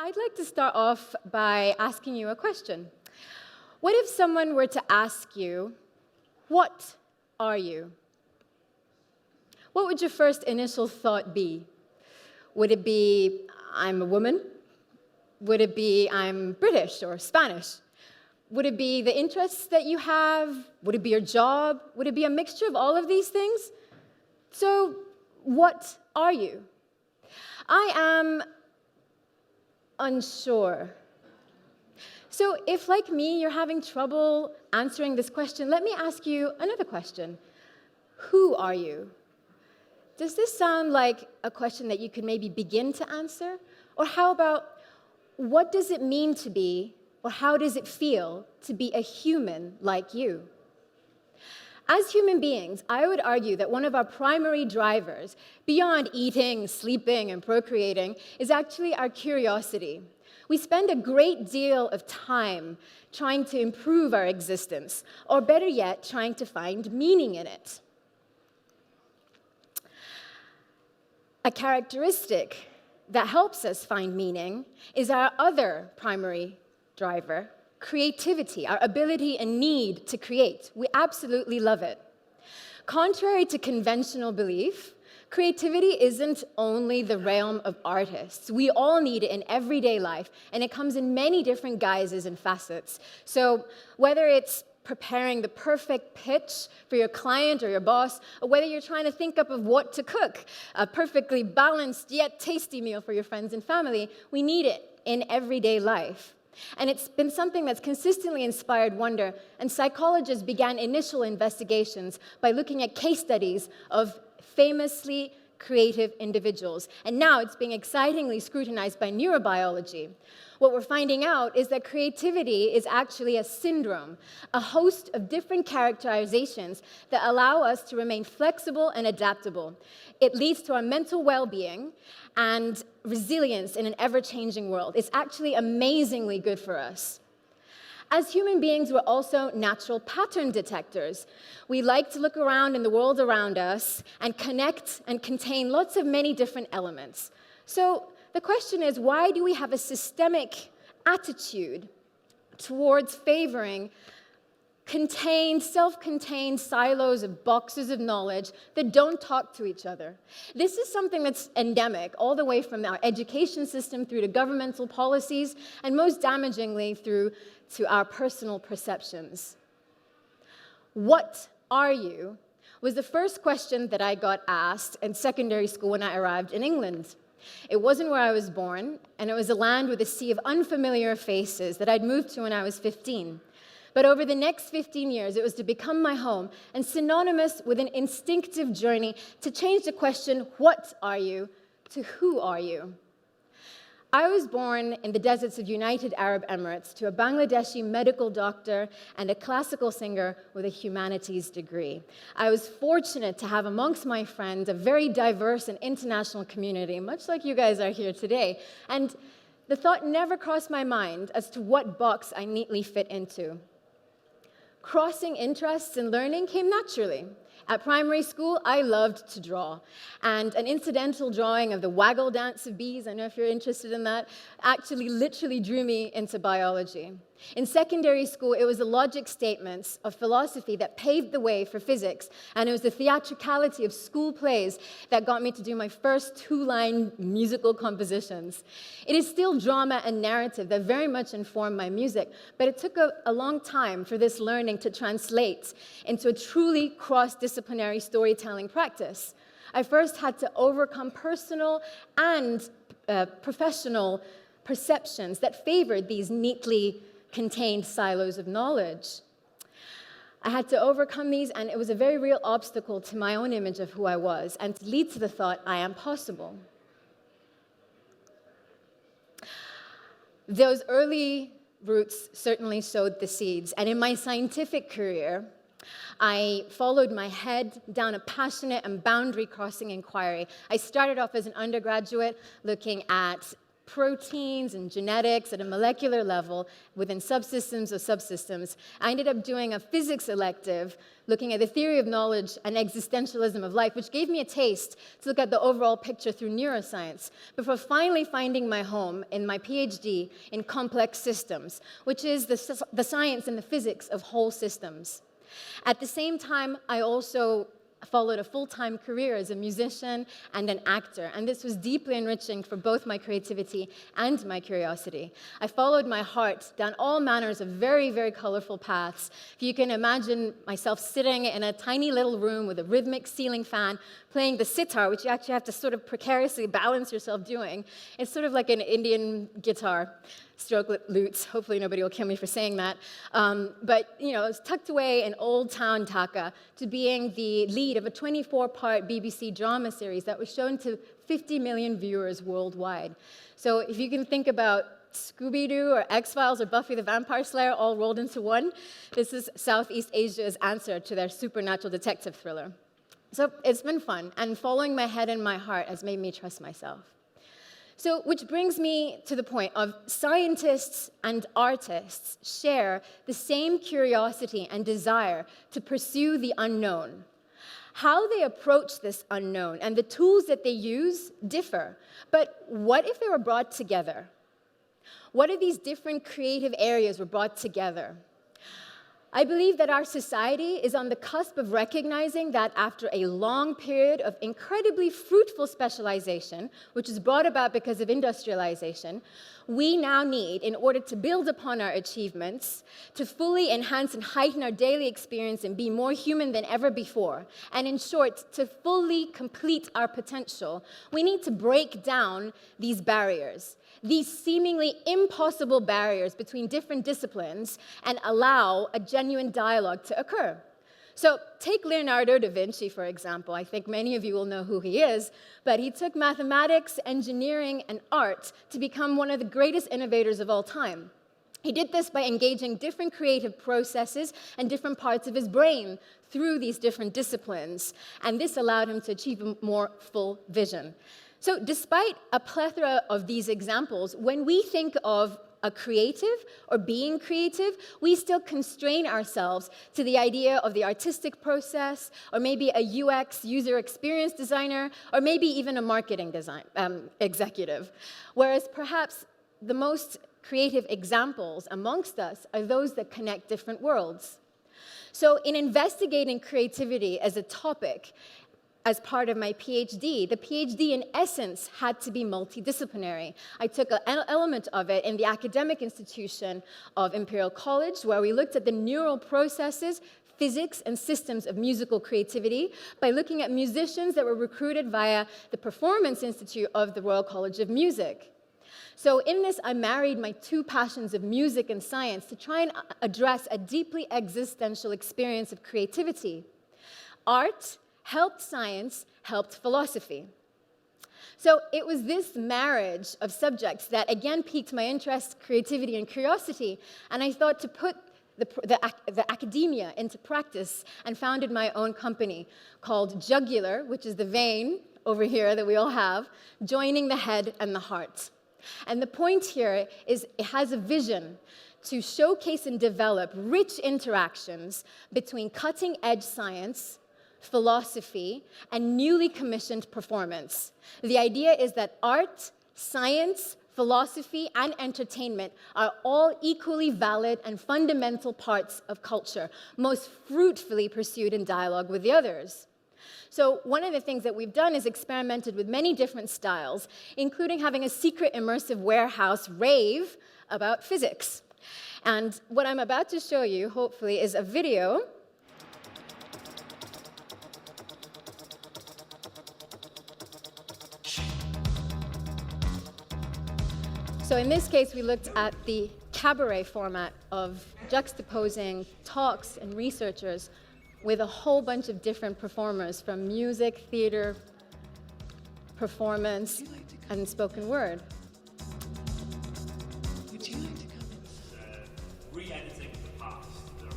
I'd like to start off by asking you a question. What if someone were to ask you, what are you? What would your first initial thought be? Would it be, I'm a woman? Would it be, I'm British or Spanish? Would it be the interests that you have? Would it be your job? Would it be a mixture of all of these things? So, what are you? I am unsure. So if, like me, you're having trouble answering this question, let me ask you another question. Who are you? Does this sound like a question that you could maybe begin to answer? Or how about, what does it mean to be, or how does it feel to be a human like you? As human beings, I would argue that one of our primary drivers, beyond eating, sleeping, and procreating, is actually our curiosity. We spend a great deal of time trying to improve our existence, or better yet, trying to find meaning in it. A characteristic that helps us find meaning is our other primary driver, creativity, our ability and need to create. We absolutely love it. Contrary to conventional belief, creativity isn't only the realm of artists. We all need it in everyday life, and it comes in many different guises and facets. So whether it's preparing the perfect pitch for your client or your boss, or whether you're trying to think up of what to cook, a perfectly balanced yet tasty meal for your friends and family, we need it in everyday life. And it's been something that's consistently inspired wonder, and psychologists began initial investigations by looking at case studies of famously creative individuals. And now it's being excitingly scrutinized by neurobiology. What we're finding out is that creativity is actually a syndrome, a host of different characterizations that allow us to remain flexible and adaptable. It leads to our mental well-being and resilience in an ever-changing world. It's actually amazingly good for us. As human beings, we're also natural pattern detectors. We like to look around in the world around us and connect and contain lots of many different elements. So the question is, why do we have a systemic attitude towards favoring self-contained silos of boxes of knowledge that don't talk to each other? This is something that's endemic, all the way from our education system through to governmental policies, and most damagingly through to our personal perceptions. What are you? Was the first question that I got asked in secondary school when I arrived in England. It wasn't where I was born, and it was a land with a sea of unfamiliar faces that I'd moved to when I was 15. But over the next 15 years, it was to become my home and synonymous with an instinctive journey to change the question, what are you, to who are you? I was born in the deserts of United Arab Emirates to a Bangladeshi medical doctor and a classical singer with a humanities degree. I was fortunate to have amongst my friends a very diverse and international community, much like you guys are here today. And the thought never crossed my mind as to what box I neatly fit into. Crossing interests in learning came naturally. At primary school, I loved to draw, and an incidental drawing of the waggle dance of bees, I know if you're interested in that, actually literally drew me into biology. In secondary school, it was the logic statements of philosophy that paved the way for physics, and it was the theatricality of school plays that got me to do my first two-line musical compositions. It is still drama and narrative that very much inform my music, but it took a long time for this learning to translate into a truly cross-disciplinary storytelling practice. I first had to overcome personal and professional perceptions that favored these neatly contained silos of knowledge. I had to overcome these, and it was a very real obstacle to my own image of who I was, and to lead to the thought, I am possible. Those early roots certainly sowed the seeds, and in my scientific career, I followed my head down a passionate and boundary-crossing inquiry. I started off as an undergraduate looking at proteins and genetics at a molecular level within subsystems of subsystems. I ended up doing a physics elective looking at the theory of knowledge and existentialism of life, which gave me a taste to look at the overall picture through neuroscience, before finally finding my home in my PhD in complex systems, which is the science and the physics of whole systems. At the same time, I also followed a full-time career as a musician and an actor, and this was deeply enriching for both my creativity and my curiosity. I followed my heart down all manners of very, very colorful paths. If you can imagine myself sitting in a tiny little room with a rhythmic ceiling fan, playing the sitar, which you actually have to sort of precariously balance yourself doing. It's sort of like an Indian guitar. Stroke lutes. Hopefully nobody will kill me for saying that. But, you know, it's tucked away in Old Town Dhaka to being the lead of a 24-part BBC drama series that was shown to 50 million viewers worldwide. So if you can think about Scooby-Doo or X-Files or Buffy the Vampire Slayer all rolled into one, this is Southeast Asia's answer to their supernatural detective thriller. So it's been fun, and following my head and my heart has made me trust myself. So, which brings me to the point of scientists and artists share the same curiosity and desire to pursue the unknown. How they approach this unknown and the tools that they use differ, but what if they were brought together? What if these different creative areas were brought together? I believe that our society is on the cusp of recognizing that after a long period of incredibly fruitful specialization, which is brought about because of industrialization, we now need, in order to build upon our achievements, to fully enhance and heighten our daily experience and be more human than ever before, and in short, to fully complete our potential, we need to break down these barriers, these seemingly impossible barriers between different disciplines, and allow a genuine dialogue to occur. So take Leonardo da Vinci, for example. I think many of you will know who he is, but he took mathematics, engineering, and art to become one of the greatest innovators of all time. He did this by engaging different creative processes and different parts of his brain through these different disciplines, and this allowed him to achieve a more full vision. So despite a plethora of these examples, when we think of a creative or being creative, we still constrain ourselves to the idea of the artistic process, or maybe a UX, user experience designer, or maybe even a marketing executive. Whereas perhaps the most creative examples amongst us are those that connect different worlds. So in investigating creativity as a topic, as part of my PhD, the PhD in essence had to be multidisciplinary. I took an element of it in the academic institution of Imperial College, where we looked at the neural processes, physics, and systems of musical creativity by looking at musicians that were recruited via the Performance Institute of the Royal College of Music. So in this, I married my two passions of music and science to try and address a deeply existential experience of creativity. Art helped science, helped philosophy. So it was this marriage of subjects that again piqued my interest, creativity, and curiosity, and I thought to put the academia into practice and founded my own company called Jugular, which is the vein over here that we all have, joining the head and the heart. And the point here is it has a vision to showcase and develop rich interactions between cutting-edge science, philosophy, and newly commissioned performance. The idea is that art, science, philosophy, and entertainment are all equally valid and fundamental parts of culture, most fruitfully pursued in dialogue with the others. So one of the things that we've done is experimented with many different styles, including having a secret immersive warehouse rave about physics. And what I'm about to show you, hopefully, is a video So in this case, we looked at the cabaret format of juxtaposing talks and researchers with a whole bunch of different performers from music, theater, performance, and spoken word. Would you like to come in? Re-editing the past. They're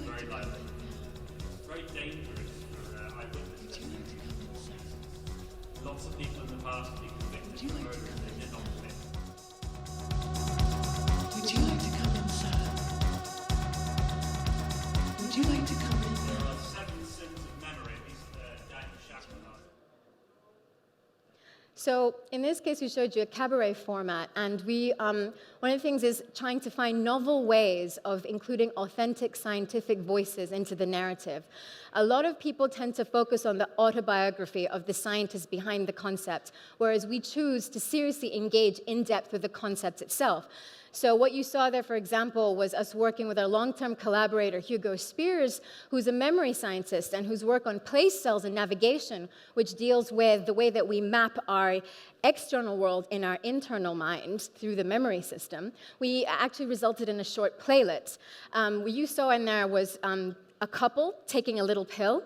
very like, very dangerous for eyewitnesses. Would you like to come in? Lots of people in the past have been convicted of murder they did not commit. Would you like to come in? There are 7 sins of memory, at least Daniel Shama. So in this case, we showed you a cabaret format, and one of the things is trying to find novel ways of including authentic scientific voices into the narrative. A lot of people tend to focus on the autobiography of the scientist behind the concept, whereas we choose to seriously engage in depth with the concept itself. So what you saw there, for example, was us working with our long-term collaborator, Hugo Spears, who's a memory scientist and whose work on place cells and navigation, which deals with the way that we map our external world in our internal mind through the memory system. We actually resulted in a short playlet. What you saw in there was a couple taking a little pill.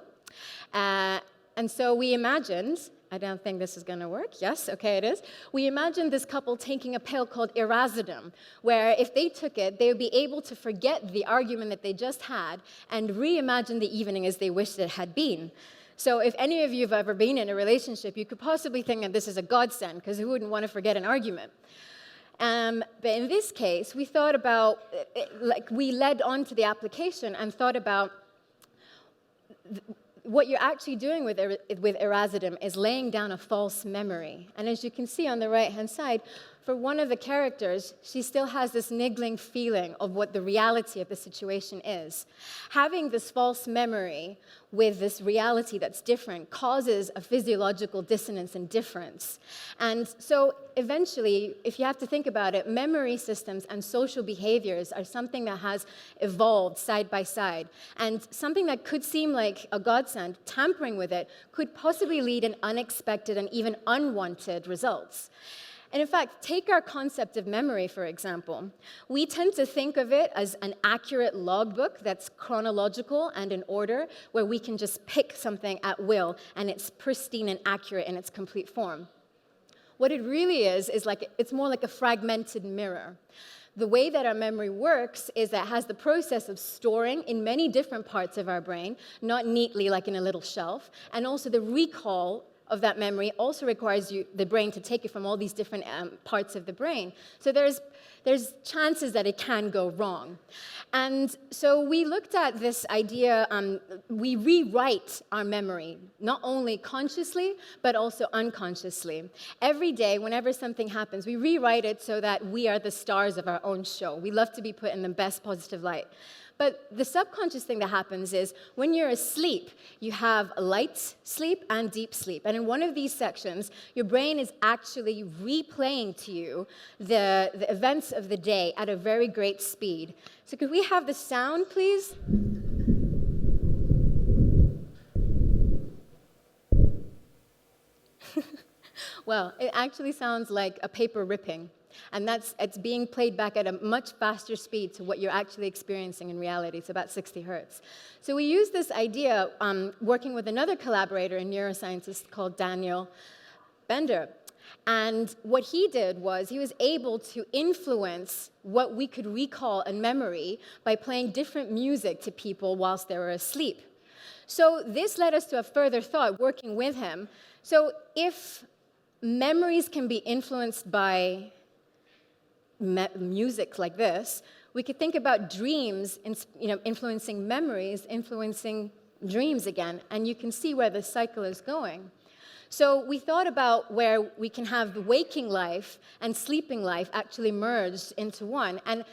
And so we imagined, I don't think this is going to work. Yes, okay, it is. We imagined this couple taking a pill called Irazodam, where if they took it, they would be able to forget the argument that they just had and reimagine the evening as they wished it had been. So if any of you have ever been in a relationship, you could possibly think that this is a godsend, because who wouldn't want to forget an argument? But in this case, we thought about, we led on to the application and thought about what you're actually doing with Irazodam is laying down a false memory. And as you can see on the right-hand side, for one of the characters, she still has this niggling feeling of what the reality of the situation is. Having this false memory with this reality that's different causes a physiological dissonance and difference. And so eventually, if you have to think about it, memory systems and social behaviors are something that has evolved side by side. And something that could seem like a godsend, tampering with it, could possibly lead in unexpected and even unwanted results. And in fact, take our concept of memory, for example. We tend to think of it as an accurate logbook that's chronological and in order, where we can just pick something at will, and it's pristine and accurate in its complete form. What it really is it's more like a fragmented mirror. The way that our memory works is that it has the process of storing in many different parts of our brain, not neatly like in a little shelf, and also the recall of that memory also requires the brain to take it from all these different parts of the brain. So there's chances that it can go wrong. And so we looked at this idea, we rewrite our memory, not only consciously, but also unconsciously. Every day, whenever something happens, we rewrite it so that we are the stars of our own show. We love to be put in the best positive light. But the subconscious thing that happens is when you're asleep, you have light sleep and deep sleep. And in one of these sections, your brain is actually replaying to you the events of the day at a very great speed. So could we have the sound, please? Well, it actually sounds like a paper ripping. And it's being played back at a much faster speed to what you're actually experiencing in reality. It's about 60 hertz. So we used this idea working with another collaborator in neuroscience called Daniel Bender. And what he did was he was able to influence what we could recall in memory by playing different music to people whilst they were asleep. So this led us to a further thought working with him. So if memories can be influenced by music like this, we could think about dreams, influencing memories, influencing dreams again, and you can see where the cycle is going. So we thought about where we can have the waking life and sleeping life actually merged into one, and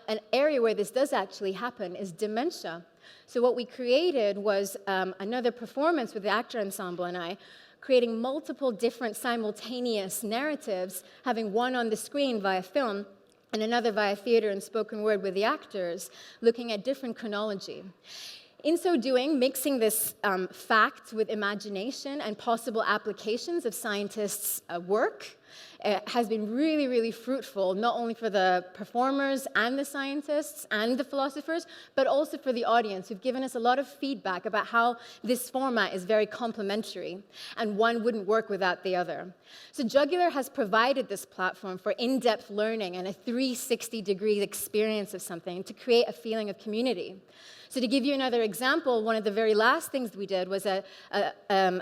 an area where this does actually happen is dementia. So what we created was another performance with the actor ensemble and I, creating multiple different simultaneous narratives, having one on the screen via film, and another via theater and spoken word with the actors, looking at different chronology. In so doing, mixing this fact with imagination and possible applications of scientists' work has been really, really fruitful, not only for the performers and the scientists and the philosophers, but also for the audience, who've given us a lot of feedback about how this format is very complementary, and one wouldn't work without the other. So Jugular has provided this platform for in-depth learning and a 360-degree experience of something to create a feeling of community. So to give you another example, one of the very last things we did was a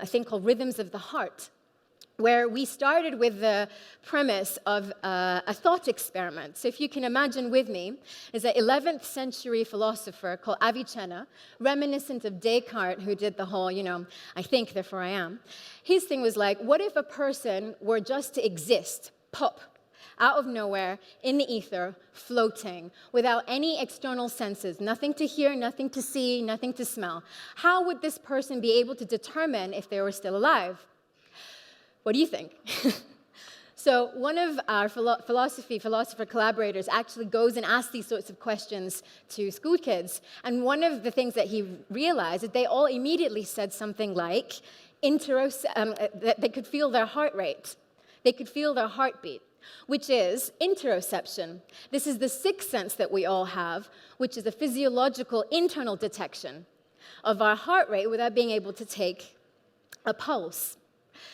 thing called Rhythms of the Heart, where we started with the premise of a thought experiment. So if you can imagine with me, is an 11th century philosopher called Avicenna, reminiscent of Descartes, who did the whole, I think, therefore I am. His thing was like, what if a person were just to exist, pop, out of nowhere, in the ether, floating, without any external senses, nothing to hear, nothing to see, nothing to smell? How would this person be able to determine if they were still alive? What do you think? So one of our philosopher collaborators actually goes and asks these sorts of questions to school kids. And one of the things that he realized is they all immediately said something like, that they could feel their heart rate. They could feel their heartbeat, which is interoception. This is the sixth sense that we all have, which is a physiological internal detection of our heart rate without being able to take a pulse.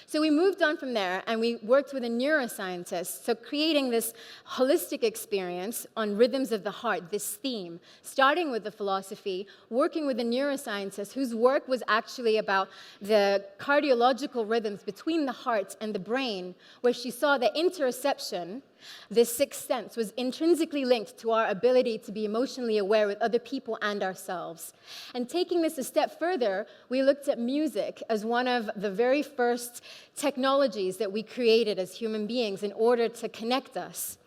So we moved on from there, and we worked with a neuroscientist, so creating this holistic experience on rhythms of the heart, this theme, starting with the philosophy, working with a neuroscientist whose work was actually about the cardiological rhythms between the heart and the brain, where she saw that interoception, this sixth sense, was intrinsically linked to our ability to be emotionally aware with other people and ourselves. And taking this a step further, we looked at music as one of the very first technologies that we created as human beings in order to connect us.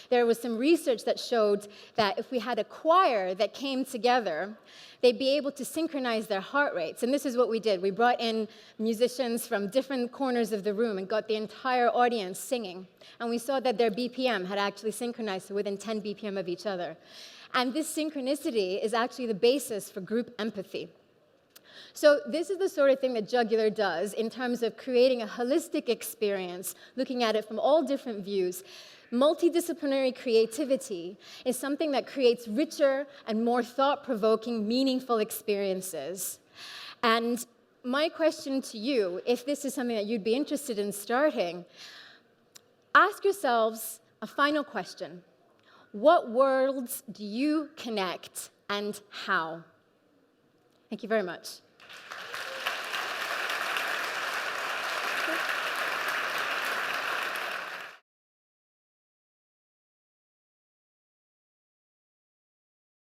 There was some research that showed that if we had a choir that came together, they'd be able to synchronize their heart rates. And this is what we did. We brought in musicians from different corners of the room and got the entire audience singing. And we saw that their BPM had actually synchronized to within 10 BPM of each other. And this synchronicity is actually the basis for group empathy. So this is the sort of thing that Jugular does in terms of creating a holistic experience, looking at it from all different views. Multidisciplinary creativity is something that creates richer and more thought-provoking, meaningful experiences. And my question to you, if this is something that you'd be interested in starting, ask yourselves a final question. What worlds do you connect, and how? Thank you very much.